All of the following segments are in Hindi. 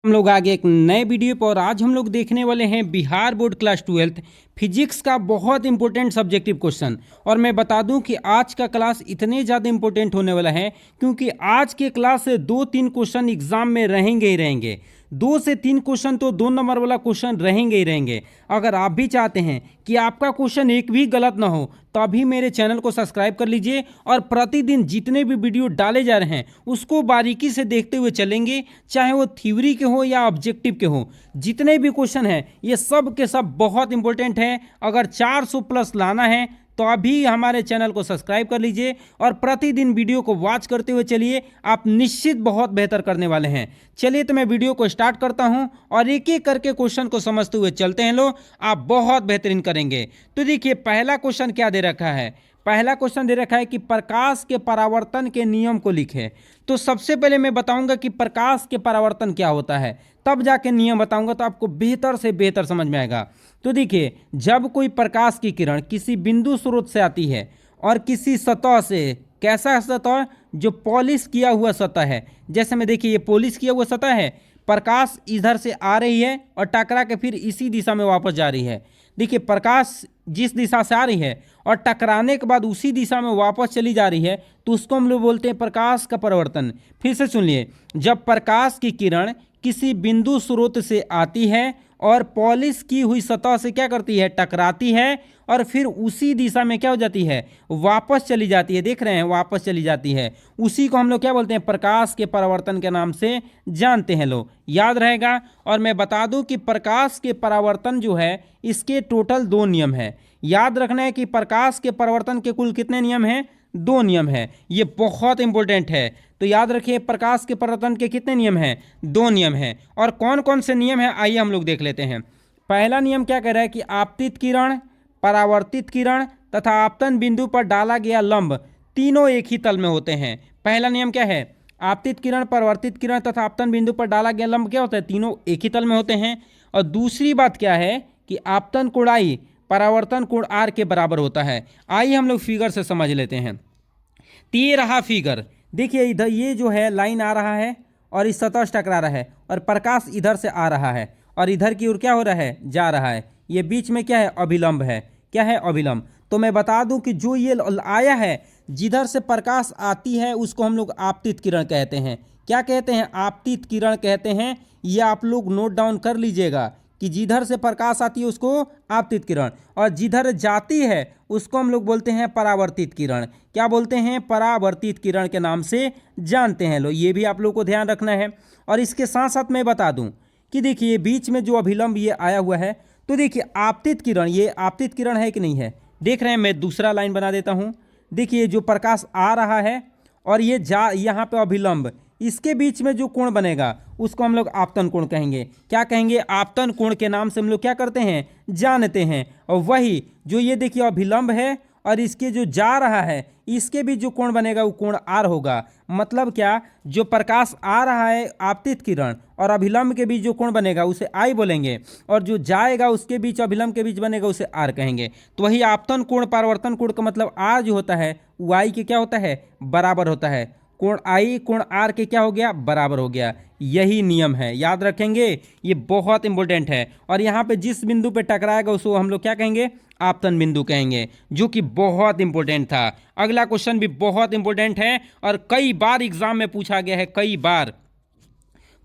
हम लोग आगे एक नए वीडियो पर और आज हम लोग देखने वाले हैं बिहार बोर्ड क्लास 12 फिजिक्स का बहुत इंपॉर्टेंट सब्जेक्टिव क्वेश्चन। और मैं बता दूं कि आज का क्लास इतने ज़्यादा इंपॉर्टेंट होने वाला है क्योंकि आज के क्लास से 2-3 क्वेश्चन एग्जाम में रहेंगे ही रहेंगे। 2 से 3 क्वेश्चन तो 2 नंबर वाला क्वेश्चन रहेंगे ही रहेंगे। अगर आप भी चाहते हैं कि आपका क्वेश्चन एक भी गलत ना हो तो अभी मेरे चैनल को सब्सक्राइब कर लीजिए और प्रतिदिन जितने भी वीडियो डाले जा रहे हैं उसको बारीकी से देखते हुए चलेंगे, चाहे वो थ्योरी के हो या ऑब्जेक्टिव के हो। जितने भी क्वेश्चन हैं ये सब के सब बहुत इंपॉर्टेंट हैं। अगर 400 प्लस लाना है तो अभी हमारे चैनल को सब्सक्राइब कर लीजिए और प्रतिदिन वीडियो को वॉच करते हुए चलिए, आप निश्चित बहुत बेहतर करने वाले हैं। चलिए तो मैं वीडियो को स्टार्ट करता हूं और एक एक करके क्वेश्चन को समझते हुए चलते हैं। लो, आप बहुत बेहतरीन करेंगे। तो देखिए पहला क्वेश्चन क्या दे रखा है। पहला क्वेश्चन दे रखा है कि प्रकाश के परावर्तन के नियम को लिखें। तो सबसे पहले मैं बताऊंगा कि प्रकाश के परावर्तन क्या होता है, तब जाके नियम बताऊंगा तो आपको बेहतर से बेहतर समझ में आएगा। तो देखिए, जब कोई प्रकाश की किरण किसी बिंदु स्रोत से आती है और किसी सतह से, कैसा सतह, जो पॉलिश किया हुआ सतह है, जैसे में देखिए ये पॉलिश किया हुआ सतह है, प्रकाश इधर से आ रही है और टकरा के फिर इसी दिशा में वापस जा रही है। देखिए प्रकाश जिस दिशा से आ रही है और टकराने के बाद उसी दिशा में वापस चली जा रही है तो उसको हम लोग बोलते हैं प्रकाश का परावर्तन। फिर से सुनिए, जब प्रकाश की किरण किसी बिंदु स्रोत से आती है और पॉलिश की हुई सतह से क्या करती है, टकराती है और फिर उसी दिशा में क्या हो जाती है, वापस चली जाती है। देख रहे हैं, वापस चली जाती है। उसी को हम लोग क्या बोलते हैं, प्रकाश के परावर्तन के नाम से जानते हैं। लोग याद रहेगा। और मैं बता दूं कि प्रकाश के परावर्तन जो है इसके टोटल 2 नियम है। याद रखना है कि प्रकाश के परावर्तन के कुल कितने नियम हैं, 2 नियम है। ये बहुत इंपॉर्टेंट है, तो याद रखिए प्रकाश के परावर्तन के कितने नियम हैं, 2 नियम हैं। और कौन कौन से नियम हैं आइए हम लोग देख लेते हैं। पहला नियम क्या कह रहा है कि आपतित किरण, परावर्तित किरण तथा आपतन बिंदु पर डाला गया लंब तीनों एक ही तल में होते हैं। पहला नियम क्या है, आपतित किरण, परावर्तित किरण तथा आपतन बिंदु पर डाला गया लंब क्या होता है, तीनों एक ही तल में होते हैं। और दूसरी बात क्या है कि आपतन कोण I परावर्तन कोण R के बराबर होता है। आइए हम लोग फिगर से समझ लेते हैं। तो ये रहा फिगर, देखिए इधर ये जो है लाइन आ रहा है और इस सतह से टकरा रहा है और प्रकाश इधर से आ रहा है और इधर की ओर क्या हो रहा है, जा रहा है। ये बीच में क्या है, अभिलंब है। क्या है, अभिलंब। तो मैं बता दूं कि जो ये आया है, जिधर से प्रकाश आती है उसको हम लोग आपतित किरण कहते हैं। क्या कहते हैं, आपतित किरण कहते हैं। ये आप लोग नोट डाउन कर लीजिएगा कि जिधर से प्रकाश आती है उसको आपतित किरण और जिधर जाती है उसको हम लोग बोलते हैं परावर्तित किरण। क्या बोलते हैं, परावर्तित किरण के नाम से जानते हैं। लो, ये भी आप लोग को ध्यान रखना है। और इसके साथ साथ मैं बता दूं कि देखिए बीच में जो अभिलंब ये आया हुआ है, तो देखिए आपतित किरण, ये आपतित किरण है कि नहीं है, देख रहे हैं। मैं दूसरा लाइन बना देता हूँ। देखिए जो प्रकाश आ रहा है और ये जा, यहाँ पे अभिलंब, इसके बीच में जो कोण बनेगा उसको हम लोग आपतन कोण कहेंगे। क्या कहेंगे, आपतन कोण के नाम से हम लोग क्या करते हैं, जानते हैं। और वही जो ये देखिए अभिलंब है और इसके जो जा रहा है इसके भी जो कोण बनेगा वो कोण R होगा। मतलब क्या, जो प्रकाश आ रहा है आपतित किरण और अभिलंब के बीच जो कोण बनेगा उसे I बोलेंगे और जो जाएगा उसके बीच, अभिलंब के बीच बनेगा उसे R कहेंगे। तो वही आपतन कोण, परावर्तन कोण का मतलब R जो होता है वो I के क्या होता है, बराबर होता है। कोण I कोण R के क्या हो गया, बराबर हो गया। यही नियम है, याद रखेंगे, ये बहुत इंपॉर्टेंट है। और यहाँ पे जिस बिंदु पे टकराएगा उसको हम लोग क्या कहेंगे, आपतन बिंदु कहेंगे, जो कि बहुत इंपॉर्टेंट था। अगला क्वेश्चन भी बहुत इंपॉर्टेंट है और कई बार एग्जाम में पूछा गया है, कई बार।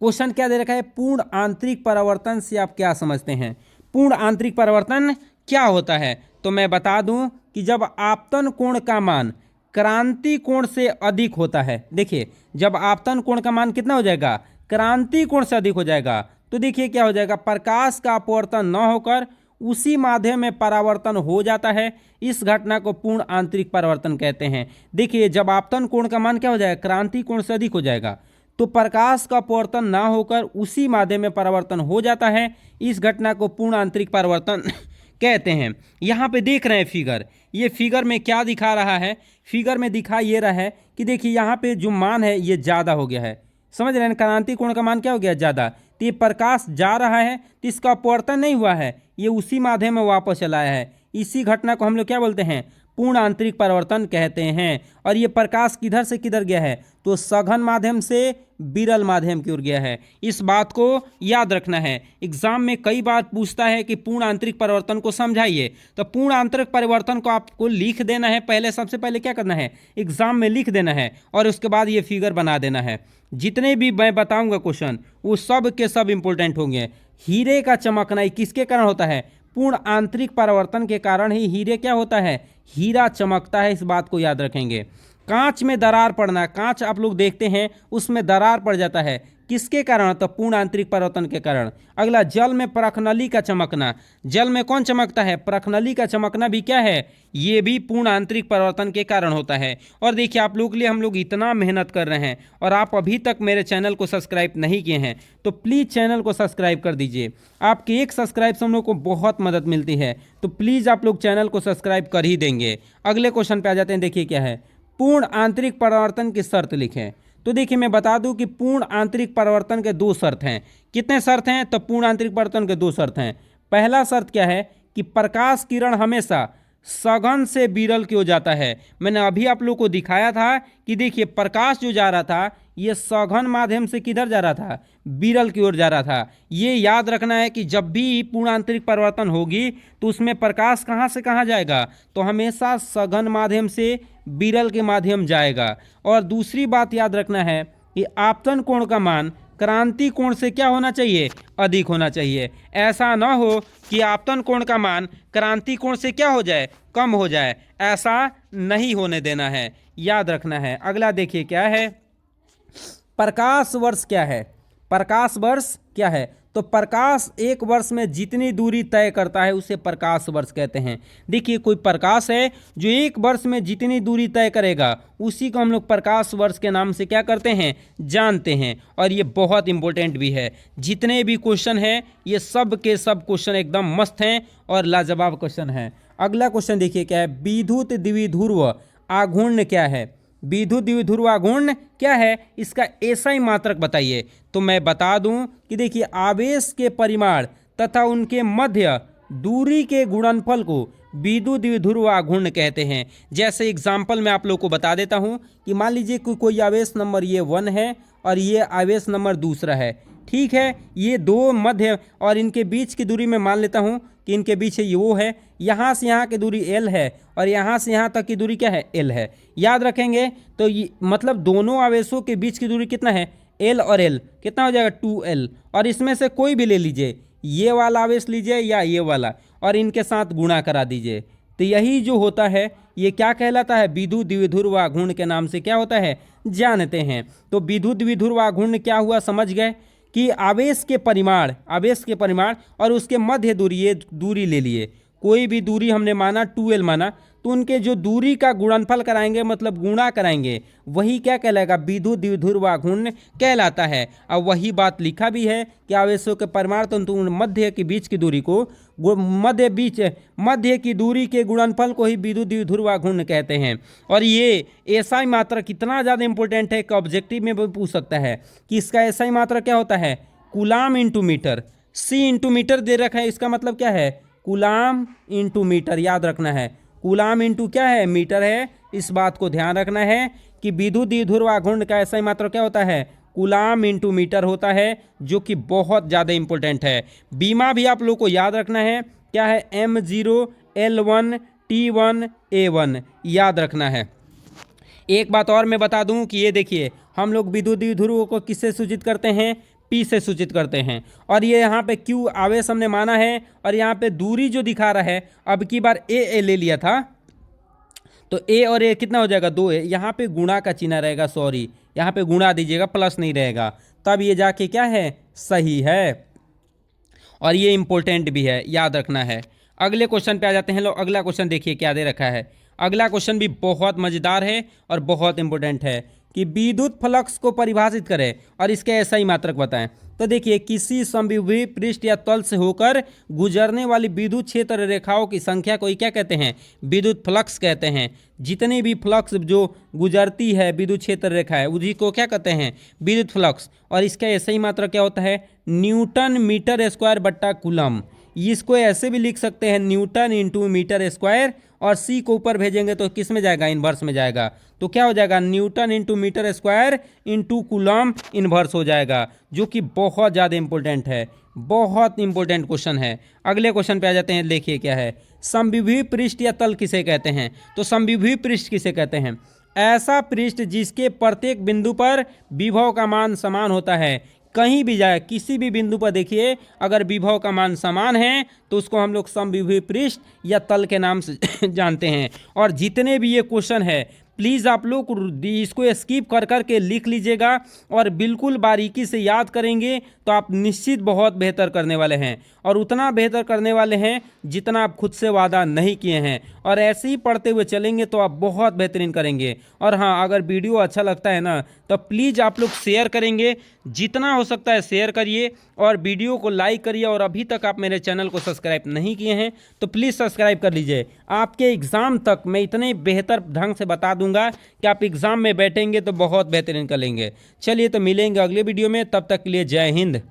क्वेश्चन क्या दे रखा है, पूर्ण आंतरिक परावर्तन से आप क्या समझते हैं। पूर्ण आंतरिक परावर्तन क्या होता है, तो मैं बता दूं कि जब आपतन कोण का मान क्रांति कोण से अधिक होता है। देखिए जब आपतन कोण का मान कितना हो जाएगा, क्रांति कोण से अधिक हो जाएगा, तो देखिए क्या हो जाएगा, प्रकाश का अपवर्तन न होकर उसी माध्यम में परावर्तन हो जाता है। इस घटना को पूर्ण आंतरिक परावर्तन कहते हैं। देखिए जब आपतन कोण का मान क्या हो जाएगा, क्रांति कोण से अधिक हो जाएगा, तो प्रकाश का अपवर्तन ना होकर उसी माध्यम में परावर्तन हो जाता है। इस घटना को पूर्ण आंतरिक परावर्तन कहते हैं। यहाँ पे देख रहे हैं फिगर, ये फिगर में क्या दिखा रहा है, फिगर में दिखा ये रहा है कि देखिए यहाँ पे जो मान है ये ज़्यादा हो गया है। समझ रहे हैं, क्रांति कोण का मान क्या हो गया, ज़्यादा। तो ये प्रकाश जा रहा है तो इसका अपवर्तन नहीं हुआ है, ये उसी माध्यम में वापस चला आया है। इसी घटना को हम लोग क्या बोलते हैं, पूर्ण आंतरिक परावर्तन कहते हैं। और ये प्रकाश किधर से किधर गया है, तो सघन माध्यम से विरल माध्यम की ओर गया है। इस बात को याद रखना है। एग्जाम में कई बार पूछता है कि पूर्ण आंतरिक परिवर्तन को समझाइए, तो पूर्ण आंतरिक परिवर्तन को आपको लिख देना है। पहले सबसे पहले क्या करना है, एग्जाम में लिख देना है और उसके बाद ये फिगर बना देना है। जितने भी मैं बताऊंगा क्वेश्चन वो सब के सब इंपॉर्टेंट होंगे। हीरे का चमकना किसके कारण होता है, पूर्ण आंतरिक परावर्तन के कारण ही हीरे क्या होता है, हीरा चमकता है। इस बात को याद रखेंगे। कांच में दरार पड़ना, कांच आप लोग देखते हैं उसमें दरार पड़ जाता है, किसके कारण, तो पूर्ण आंतरिक परावर्तन के कारण। अगला, जल में परखनली का चमकना, जल में कौन चमकता है, परखनली का चमकना भी क्या है, ये भी पूर्ण आंतरिक परावर्तन के कारण होता है। और देखिए आप लोग के लिए हम लोग इतना मेहनत कर रहे हैं और आप अभी तक मेरे चैनल को सब्सक्राइब नहीं किए हैं तो प्लीज़ चैनल को सब्सक्राइब कर दीजिए। आपके एक सब्सक्राइब से हम लोग को बहुत मदद मिलती है, तो प्लीज़ आप लोग चैनल को सब्सक्राइब कर ही देंगे। अगले क्वेश्चन पे आ जाते हैं। देखिए क्या है, पूर्ण आंतरिक परावर्तन की शर्त लिखें। तो देखिए मैं बता दूं कि पूर्ण आंतरिक परावर्तन के दो शर्त हैं। कितने शर्त हैं, तो पूर्ण आंतरिक परावर्तन के दो शर्त हैं। पहला शर्त क्या है कि प्रकाश किरण हमेशा सघन से विरल की ओर जाता है। मैंने अभी आप लोग को दिखाया था कि देखिए प्रकाश जो जा रहा था ये सघन माध्यम से किधर जा रहा था, विरल की ओर जा रहा था। ये याद रखना है कि जब भी पूर्ण आंतरिक परिवर्तन होगी तो उसमें प्रकाश कहाँ से कहाँ जाएगा, तो हमेशा सघन माध्यम से विरल के माध्यम जाएगा। और दूसरी बात याद रखना है कि आपतन कोण का मान क्रांति कोण से क्या होना चाहिए, अधिक होना चाहिए। ऐसा ना हो कि आपतन कोण का मान क्रांति कोण से क्या हो जाए, कम हो जाए, ऐसा नहीं होने देना है, याद रखना है। अगला देखिए क्या है, प्रकाश वर्ष क्या है, प्रकाश वर्ष क्या है, तो प्रकाश एक वर्ष में जितनी दूरी तय करता है उसे प्रकाश वर्ष कहते हैं। देखिए कोई प्रकाश है जो एक वर्ष में जितनी दूरी तय करेगा उसी को हम लोग प्रकाश वर्ष के नाम से क्या करते हैं, जानते हैं। और ये बहुत इंपॉर्टेंट भी है। जितने भी क्वेश्चन हैं ये सब के सब क्वेश्चन एकदम मस्त हैं और लाजवाब क्वेश्चन हैं। अगला क्वेश्चन देखिए क्या है, विद्युत द्विध्रुव आघूर्ण क्या है, विद्युत द्विध्रुव आघूर्ण क्या है, इसका एसआई मात्रक बताइए। तो मैं बता दूं कि देखिए आवेश के परिमाण तथा उनके मध्य दूरी के गुणनफल को विद्युत द्विध्रुव आघूर्ण कहते हैं। जैसे एग्जाम्पल मैं आप लोग को बता देता हूं कि मान लीजिए कोई आवेश नंबर ये 1 है और ये आवेश नंबर दूसरा है, ठीक है। ये दो मध्य और इनके बीच की दूरी मैं मान लेता हूं कि इनके बीच ये वो है, यहाँ से यहाँ की दूरी L है और यहाँ से यहाँ तक की दूरी क्या है, L है। याद रखेंगे तो ये मतलब दोनों आवेशों के बीच की दूरी कितना है, L और L कितना हो जाएगा 2L। और इसमें से कोई भी ले लीजिए, ये वाला आवेश लीजिए या ये वाला, और इनके साथ गुणा करा दीजिए। तो यही जो होता है ये क्या कहलाता है, विद्युत द्विध्रुव आघूर्ण के नाम से क्या होता है, जानते हैं। तो विद्युत द्विध्रुव आघूर्ण क्या हुआ, समझ गए कि आवेश के परिमाण और उसके मध्य दूरी, ये दूरी ले लिए, कोई भी दूरी हमने माना 2L माना, तो उनके जो दूरी का गुणनफल कराएंगे मतलब गुणा कराएंगे, वही क्या कहलाएगा, विद्युत द्विध्रुव आघूर्ण कहलाता है। अब वही बात लिखा भी है कि आवेशों के परिमाण तंतु मध्य के बीच की दूरी को मध्य की दूरी के गुणनफल को ही विद्युत द्विध्रुव आघूर्ण कहते हैं। और ये एसआई मात्रक कितना ज़्यादा इंपॉर्टेंट है कि ऑब्जेक्टिव में भी पूछ सकता है कि इसका एसआई मात्रक क्या होता है, कूलाम इंटू मीटर। सी इंटू मीटर दे रखा है, इसका मतलब क्या है, कूलाम इंटू मीटर। याद रखना है कूलाम इंटू क्या है, मीटर है। इस बात को ध्यान रखना है कि विद्युत द्विध्रुव आघूर्ण का एसआई मात्रक क्या होता है, कूलाम इंटू मीटर होता है, जो कि बहुत ज़्यादा इंपॉर्टेंट है। बीमा भी आप लोग को याद रखना है, क्या है, M0L1T1A1 याद रखना है। एक बात और मैं बता दूं कि ये देखिए हम लोग विद्युत द्विध्रुव को किससे सूचित करते हैं, P से सूचित करते हैं। और ये यहाँ पे Q आवेश हमने माना है और यहाँ पे दूरी जो दिखा रहा है, अब की बार A ले लिया था तो A और A कितना हो जाएगा, 2 है। यहाँ पे गुणा का चिन्ह रहेगा, सॉरी यहाँ पे गुणा दीजिएगा, प्लस नहीं रहेगा, तब ये जाके क्या है, सही है। और ये इंपॉर्टेंट भी है, याद रखना है। अगले क्वेश्चन पे आ जाते हैं लोग। अगला क्वेश्चन देखिए क्या दे रखा है। अगला क्वेश्चन भी बहुत मज़ेदार है और बहुत इंपॉर्टेंट है कि विद्युत फ्लक्स को परिभाषित करें और इसके एसआई मात्रक बताएं। तो देखिए किसी समविभव पृष्ठ या तल से होकर गुजरने वाली विद्युत क्षेत्र रेखाओं की संख्या को क्या कहते हैं, विद्युत फ्लक्स कहते हैं। जितनी भी फ्लक्स जो गुजरती है विद्युत क्षेत्र रेखा है उसी को क्या कहते हैं, विद्युत फ्लक्स। और इसका एसआई मात्रक क्या होता है, न्यूटन मीटर स्क्वायर बट्टा कूलम। इसको ऐसे भी लिख सकते हैं न्यूटन इंटू मीटर स्क्वायर और सी को ऊपर भेजेंगे तो किस में जाएगा, इन्वर्स में जाएगा। तो क्या हो जाएगा, newton into metre square into coulomb inverse हो जाएगा, जो कि बहुत ज़्यादा इंपॉर्टेंट है, बहुत इंपॉर्टेंट क्वेश्चन है। अगले क्वेश्चन पे आ जाते हैं, देखिए क्या है, समविभीय पृष्ठ या तल किसे कहते हैं। तो समविभीय पृष्ठ किसे कहते हैं, ऐसा पृष्ठ जिसके प्रत्येक बिंदु पर विभव का मान समान होता है। कहीं भी जाए, किसी भी बिंदु पर देखिए, अगर विभव का मान समान है तो उसको हम लोग समविभव पृष्ठ या तल के नाम से जानते हैं। और जितने भी ये क्वेश्चन है, प्लीज़ आप लोग इसको स्किप कर कर के लिख लीजिएगा और बिल्कुल बारीकी से याद करेंगे तो आप निश्चित बहुत बेहतर करने वाले हैं, और उतना बेहतर करने वाले हैं जितना आप खुद से वादा नहीं किए हैं। और ऐसे ही पढ़ते हुए चलेंगे तो आप बहुत बेहतरीन करेंगे। और हाँ, अगर वीडियो अच्छा लगता है ना तो प्लीज़ आप लोग शेयर करेंगे, जितना हो सकता है शेयर करिए और वीडियो को लाइक करिए। और अभी तक आप मेरे चैनल को सब्सक्राइब नहीं किए हैं तो प्लीज़ सब्सक्राइब कर लीजिए। आपके एग्ज़ाम तक मैं इतने बेहतर ढंग से बता दूंगा कि आप एग्ज़ाम में बैठेंगे तो बहुत बेहतरीन कर लेंगे। चलिए तो मिलेंगे अगले वीडियो में, तब तक के लिए जय हिंद।